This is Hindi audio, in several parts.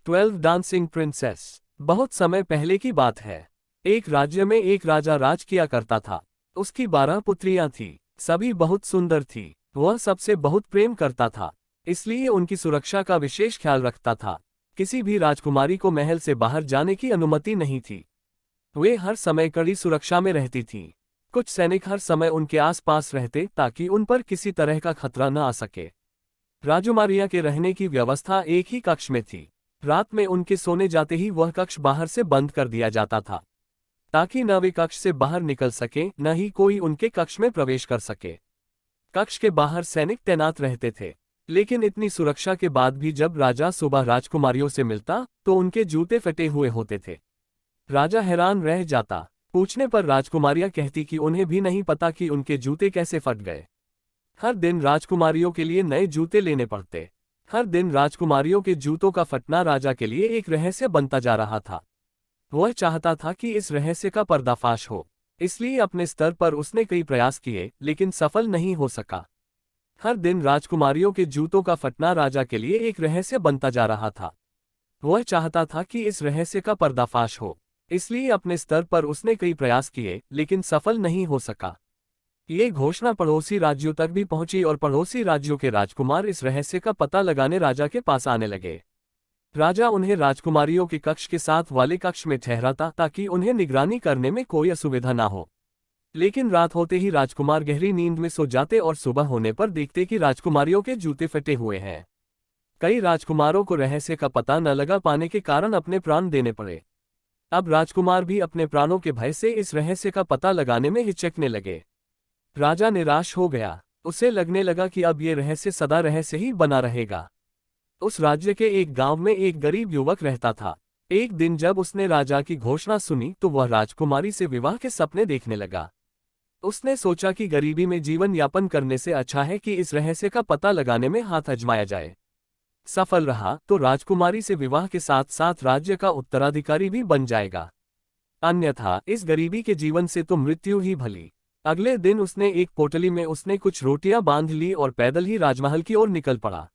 12 डांसिंग प्रिंसेस। बहुत समय पहले की बात है। एक राज्य में एक राजा राज किया करता था। उसकी 12 पुत्रियां थीं। सभी बहुत सुंदर थी। वह सबसे बहुत प्रेम करता था, इसलिए उनकी सुरक्षा का विशेष ख्याल रखता था। किसी भी राजकुमारी को महल से बाहर जाने की अनुमति नहीं थी। वे हर समय कड़ी सुरक्षा में रहती थीं। कुछ सैनिक हर समय उनके आसपास रहते ताकि उन पर किसी तरह का खतरा न आ सके। राजकुमारियां के रहने की व्यवस्था एक ही कक्ष में थी। रात में उनके सोने जाते ही वह कक्ष बाहर से बंद कर दिया जाता था, ताकि न वे कक्ष से बाहर निकल सके न ही कोई उनके कक्ष में प्रवेश कर सके। कक्ष के बाहर सैनिक तैनात रहते थे, लेकिन इतनी सुरक्षा के बाद भी जब राजा सुबह राजकुमारियों से मिलता तो उनके जूते फटे हुए होते थे। राजा हैरान रह जाता। पूछने पर राजकुमारियां कहती कि उन्हें भी नहीं पता कि उनके जूते कैसे फट गए। हर दिन राजकुमारियों के लिए नए जूते लेने पड़ते। हर दिन राजकुमारियों के जूतों का फटना राजा के लिए एक रहस्य बनता जा रहा था। वह चाहता था कि इस रहस्य का पर्दाफाश हो, इसलिए अपने स्तर पर उसने कई प्रयास किए, लेकिन सफल नहीं हो सका। हर दिन राजकुमारियों के जूतों का फटना राजा के लिए एक रहस्य बनता जा रहा था। वह चाहता था कि इस रहस्य का पर्दाफाश हो, इसलिए अपने स्तर पर उसने कई प्रयास किए, लेकिन सफल नहीं हो सका। ये घोषणा पड़ोसी राज्यों तक भी पहुंची और पड़ोसी राज्यों के राजकुमार इस रहस्य का पता लगाने राजा के पास आने लगे। राजा उन्हें राजकुमारियों के कक्ष के साथ वाले कक्ष में ठहराता ताकि उन्हें निगरानी करने में कोई असुविधा ना हो। लेकिन रात होते ही राजकुमार गहरी नींद में सो जाते और सुबह होने पर देखते कि राजकुमारियों के जूते फटे हुए हैं। कई राजकुमारों को रहस्य का पता न लगा पाने के कारण अपने प्राण देने पड़े। अब राजकुमार भी अपने प्राणों के भय से इस रहस्य का पता लगाने में हिचकने लगे। राजा निराश हो गया। उसे लगने लगा कि अब ये रहस्य सदा रहस्य ही बना रहेगा। उस राज्य के एक गांव में एक गरीब युवक रहता था। एक दिन जब उसने राजा की घोषणा सुनी तो वह राजकुमारी से विवाह के सपने देखने लगा। उसने सोचा कि गरीबी में जीवन यापन करने से अच्छा है कि इस रहस्य का पता लगाने में हाथ आजमाया जाए। सफल रहा तो राजकुमारी से विवाह के साथ साथ राज्य का उत्तराधिकारी भी बन जाएगा, अन्यथा इस गरीबी के जीवन से तो मृत्यु ही भली। अगले दिन उसने एक पोटली में उसने कुछ रोटियां बांध ली और पैदल ही राजमहल की ओर निकल पड़ा।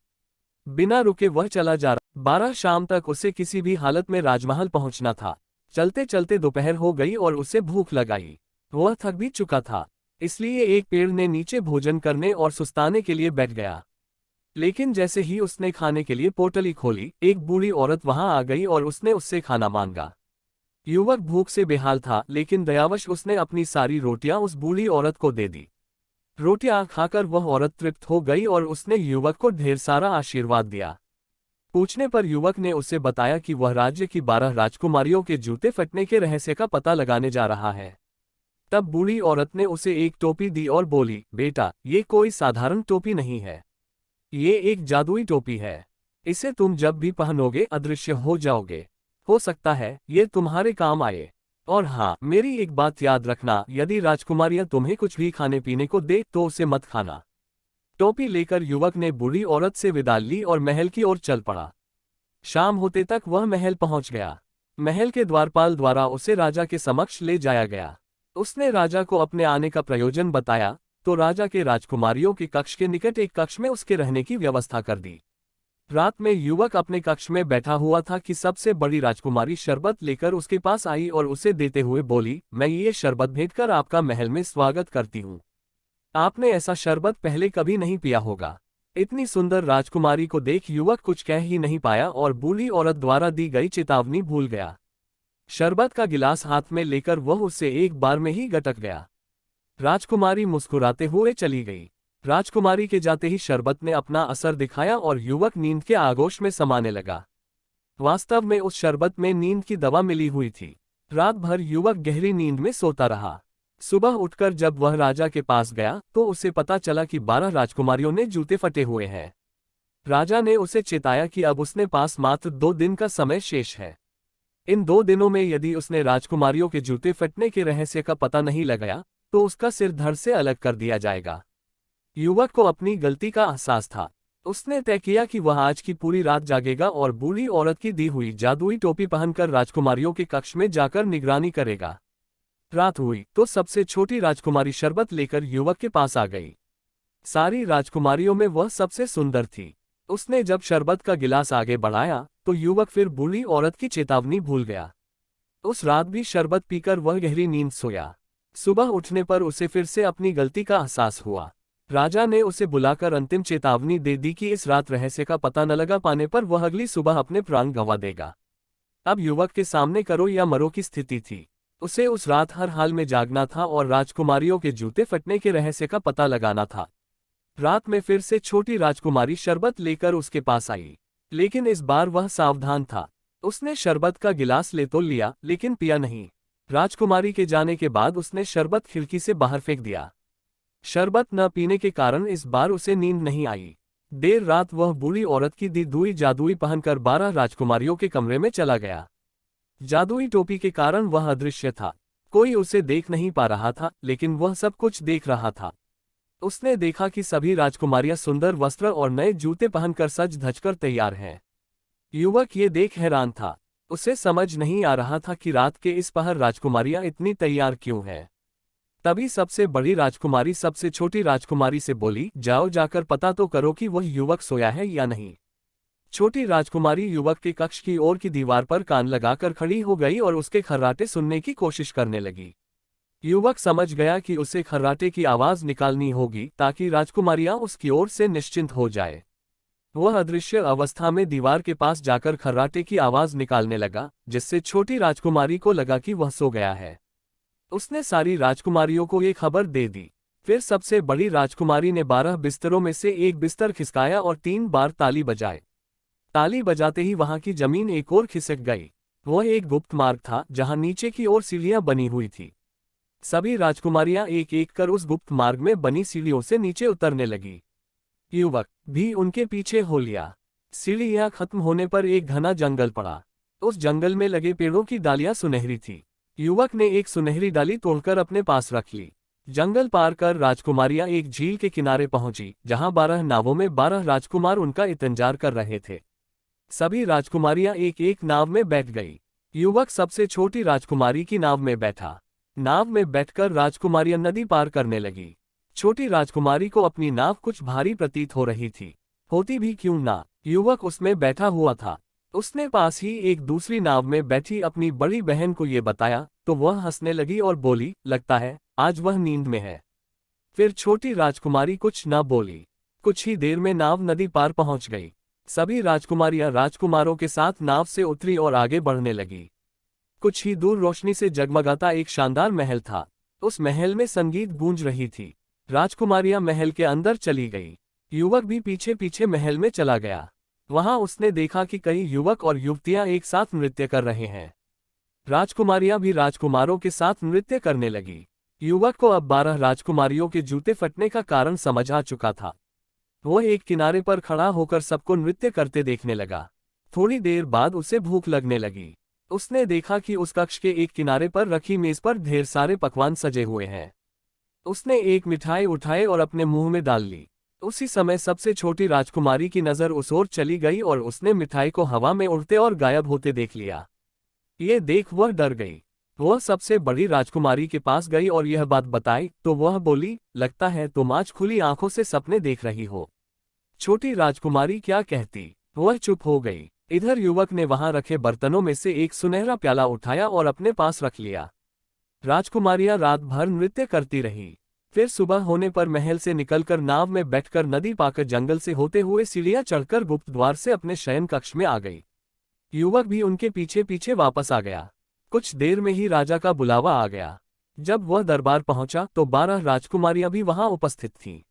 बिना रुके वह चला जा रहा। 12 शाम तक उसे किसी भी हालत में राजमहल पहुंचना था। चलते चलते दोपहर हो गई और उसे भूख लगाई। वह थक भी चुका था, इसलिए एक पेड़ ने नीचे भोजन करने और सुस्ताने के लिए बैठ गया। लेकिन जैसे ही उसने खाने के लिए पोटली खोली, एक बूढ़ी औरत वहां आ गई और उसने उससे खाना मांगा। युवक भूख से बेहाल था, लेकिन दयावश उसने अपनी सारी रोटियां उस बूढ़ी औरत को दे दी। रोटियां खाकर वह औरत तृप्त हो गई और उसने युवक को ढेर सारा आशीर्वाद दिया। पूछने पर युवक ने उसे बताया कि वह राज्य की 12 राजकुमारियों के जूते फटने के रहस्य का पता लगाने जा रहा है। तब बूढ़ी औरत ने उसे एक टोपी दी और बोली, बेटा, ये कोई साधारण टोपी नहीं है। ये एक जादुई टोपी है। इसे तुम जब भी पहनोगे अदृश्य हो जाओगे। हो सकता है ये तुम्हारे काम आए। और हाँ, मेरी एक बात याद रखना, यदि राजकुमारियां तुम्हें कुछ भी खाने पीने को दे तो उसे मत खाना। टोपी लेकर युवक ने बूढ़ी औरत से विदा ली और महल की ओर चल पड़ा। शाम होते तक वह महल पहुंच गया। महल के द्वारपाल द्वारा उसे राजा के समक्ष ले जाया गया। उसने राजा को अपने आने का प्रयोजन बताया तो राजा के राजकुमारियों के कक्ष के निकट एक कक्ष में उसके रहने की व्यवस्था कर दी। रात में युवक अपने कक्ष में बैठा हुआ था कि सबसे बड़ी राजकुमारी शरबत लेकर उसके पास आई और उसे देते हुए बोली, मैं ये शरबत भेंट कर आपका महल में स्वागत करती हूँ। आपने ऐसा शरबत पहले कभी नहीं पिया होगा। इतनी सुंदर राजकुमारी को देख युवक कुछ कह ही नहीं पाया और बूढ़ी औरत द्वारा दी गई चेतावनी भूल गया। शरबत का गिलास हाथ में लेकर वह उससे एक बार में ही गटक गया। राजकुमारी मुस्कुराते हुए चली गई। राजकुमारी के जाते ही शरबत ने अपना असर दिखाया और युवक नींद के आगोश में समाने लगा। वास्तव में उस शरबत में नींद की दवा मिली हुई थी। रात भर युवक गहरी नींद में सोता रहा। सुबह उठकर जब वह राजा के पास गया तो उसे पता चला कि 12 राजकुमारियों ने जूते फटे हुए हैं। राजा ने उसे चेताया कि अब उसने पास मात्र 2 दिन का समय शेष है। इन 2 दिनों में यदि उसने राजकुमारियों के जूते फटने के रहस्य का पता नहीं लगाया तो उसका सिर धड़ से अलग कर दिया जाएगा। युवक को अपनी गलती का एहसास था। उसने तय किया कि वह आज की पूरी रात जागेगा और बूढ़ी औरत की दी हुई जादुई टोपी पहनकर राजकुमारियों के कक्ष में जाकर निगरानी करेगा। रात हुई तो सबसे छोटी राजकुमारी शरबत लेकर युवक के पास आ गई। सारी राजकुमारियों में वह सबसे सुंदर थी। उसने जब शरबत का गिलास आगे बढ़ाया तो युवक फिर बूढ़ी औरत की चेतावनी भूल गया। उस रात भी शरबत पीकर वह गहरी नींद सोया। सुबह उठने पर उसे फिर से अपनी गलती का एहसास हुआ। राजा ने उसे बुलाकर अंतिम चेतावनी दे दी कि इस रात रहस्य का पता न लगा पाने पर वह अगली सुबह अपने प्राण गंवा देगा। अब युवक के सामने करो या मरो की स्थिति थी। उसे उस रात हर हाल में जागना था और राजकुमारियों के जूते फटने के रहस्य का पता लगाना था। रात में फिर से छोटी राजकुमारी शरबत लेकर उसके पास आई, लेकिन इस बार वह सावधान था। उसने शरबत का गिलास ले तो लिया, लेकिन पिया नहीं। राजकुमारी के जाने के बाद उसने शरबत खिड़की से बाहर फेंक दिया। शरबत न पीने के कारण इस बार उसे नींद नहीं आई। देर रात वह बूढ़ी औरत की दी हुई जादुई पहनकर 12 राजकुमारियों के कमरे में चला गया। जादुई टोपी के कारण वह अदृश्य था। कोई उसे देख नहीं पा रहा था, लेकिन वह सब कुछ देख रहा था। उसने देखा कि सभी राजकुमारियां सुंदर वस्त्र और नए जूते पहनकर सज धजकर तैयार हैं। युवक ये देख हैरान था। उसे समझ नहीं आ रहा था कि रात के इस पहर राजकुमारियां इतनी तैयार क्यों हैं। तभी सबसे बड़ी राजकुमारी सबसे छोटी राजकुमारी से बोली, जाओ जाकर पता तो करो कि वह युवक सोया है या नहीं। छोटी राजकुमारी युवक के कक्ष की ओर की दीवार पर कान लगाकर खड़ी हो गई और उसके खर्राटे सुनने की कोशिश करने लगी। युवक समझ गया कि उसे खर्राटे की आवाज निकालनी होगी ताकि राजकुमारियां उसकी ओर से निश्चिंत हो जाए। वह अदृश्य अवस्था में दीवार के पास जाकर खर्राटे की आवाज निकालने लगा, जिससे छोटी राजकुमारी को लगा कि वह सो गया है। उसने सारी राजकुमारियों को ये खबर दे दी। फिर सबसे बड़ी राजकुमारी ने 12 बिस्तरों में से एक बिस्तर खिसकाया और 3 बार ताली बजाए। ताली बजाते ही वहां की जमीन एक ओर खिसक गई। वह एक गुप्त मार्ग था जहां नीचे की ओर सीढ़ियां बनी हुई थी। सभी राजकुमारियां एक एक कर उस गुप्त मार्ग में बनी सीढ़ियों से नीचे उतरने लगी। युवक भी उनके पीछे हो लिया। सीढ़ियां खत्म होने पर एक घना जंगल पड़ा। उस जंगल में लगे पेड़ों की डालियां सुनहरी थी। युवक ने एक सुनहरी डाली तोड़कर अपने पास रख ली। जंगल पार कर राजकुमारियां एक झील के किनारे पहुंची, जहां 12 नावों में 12 राजकुमार उनका इंतजार कर रहे थे। सभी राजकुमारियां एक एक नाव में बैठ गई। युवक सबसे छोटी राजकुमारी की नाव में बैठा। नाव में बैठकर राजकुमारियां नदी पार करने लगी। छोटी राजकुमारी को अपनी नाव कुछ भारी प्रतीत हो रही थी। होती भी क्यों ना, युवक उसमें बैठा हुआ था। उसने पास ही एक दूसरी नाव में बैठी अपनी बड़ी बहन को ये बताया तो वह हंसने लगी और बोली, लगता है आज वह नींद में है। फिर छोटी राजकुमारी कुछ न बोली। कुछ ही देर में नाव नदी पार पहुंच गई। सभी राजकुमारियां राजकुमारों के साथ नाव से उतरी और आगे बढ़ने लगी। कुछ ही दूर रोशनी से जगमगाता एक शानदार महल था। उस महल में संगीत गूंज रही थी। राजकुमारियां महल के अंदर चली गई। युवक भी पीछे पीछे महल में चला गया। वहां उसने देखा कि कई युवक और युवतियां एक साथ नृत्य कर रहे हैं। राजकुमारियां भी राजकुमारों के साथ नृत्य करने लगी। युवक को अब 12 राजकुमारियों के जूते फटने का कारण समझ आ चुका था। वह एक किनारे पर खड़ा होकर सबको नृत्य करते देखने लगा। थोड़ी देर बाद उसे भूख लगने लगी। उसने देखा कि उस कक्ष के एक किनारे पर रखी मेज पर ढेर सारे पकवान सजे हुए हैं। उसने एक मिठाई उठाई और अपने मुंह में डाल ली। उसी समय सबसे छोटी राजकुमारी की नजर उस ओर चली गई और उसने मिठाई को हवा में उड़ते और गायब होते देख लिया। ये देख वह डर गई। वह सबसे बड़ी राजकुमारी के पास गई और यह बात बताई तो वह बोली, लगता है तुम आज खुली आंखों से सपने देख रही हो। छोटी राजकुमारी क्या कहती, वह चुप हो गई। इधर युवक ने वहां रखे बर्तनों में से एक सुनहरा प्याला उठाया और अपने पास रख लिया। राजकुमारियां रात भर नृत्य करती रही। फिर सुबह होने पर महल से निकलकर नाव में बैठकर नदी पाकर जंगल से होते हुए सीढ़ियां चढ़कर गुप्त द्वार से अपने शयन कक्ष में आ गई। युवक भी उनके पीछे पीछे वापस आ गया। कुछ देर में ही राजा का बुलावा आ गया। जब वह दरबार पहुंचा तो 12 राजकुमारियां भी वहां उपस्थित थीं।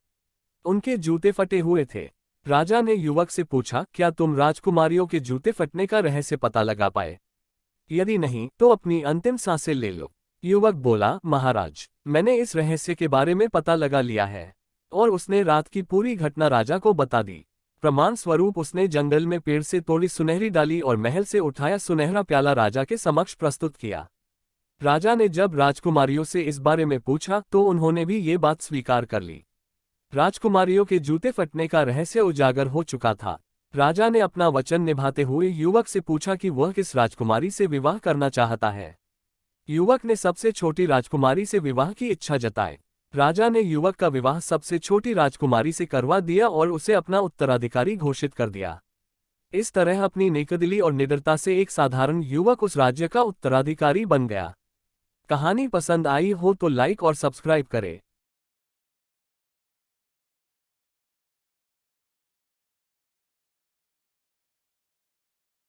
उनके जूते फटे हुए थे। राजा ने युवक से पूछा, क्या तुम राजकुमारियों के जूते फटने का रहस्य पता लगा पाए? यदि नहीं तो अपनी अंतिम सांसें ले लो। युवक बोला, महाराज, मैंने इस रहस्य के बारे में पता लगा लिया है। और उसने रात की पूरी घटना राजा को बता दी। प्रमाण स्वरूप उसने जंगल में पेड़ से तोड़ी सुनहरी डाली और महल से उठाया सुनहरा प्याला राजा के समक्ष प्रस्तुत किया। राजा ने जब राजकुमारियों से इस बारे में पूछा तो उन्होंने भी ये बात स्वीकार कर ली। राजकुमारियों के जूते फटने का रहस्य उजागर हो चुका था। राजा ने अपना वचन निभाते हुए युवक से पूछा कि वह किस राजकुमारी से विवाह करना चाहता है। युवक ने सबसे छोटी राजकुमारी से विवाह की इच्छा जताई। राजा ने युवक का विवाह सबसे छोटी राजकुमारी से करवा दिया और उसे अपना उत्तराधिकारी घोषित कर दिया। इस तरह अपनी नेकदिली और निडरता से एक साधारण युवक उस राज्य का उत्तराधिकारी बन गया। कहानी पसंद आई हो तो लाइक और सब्सक्राइब करें।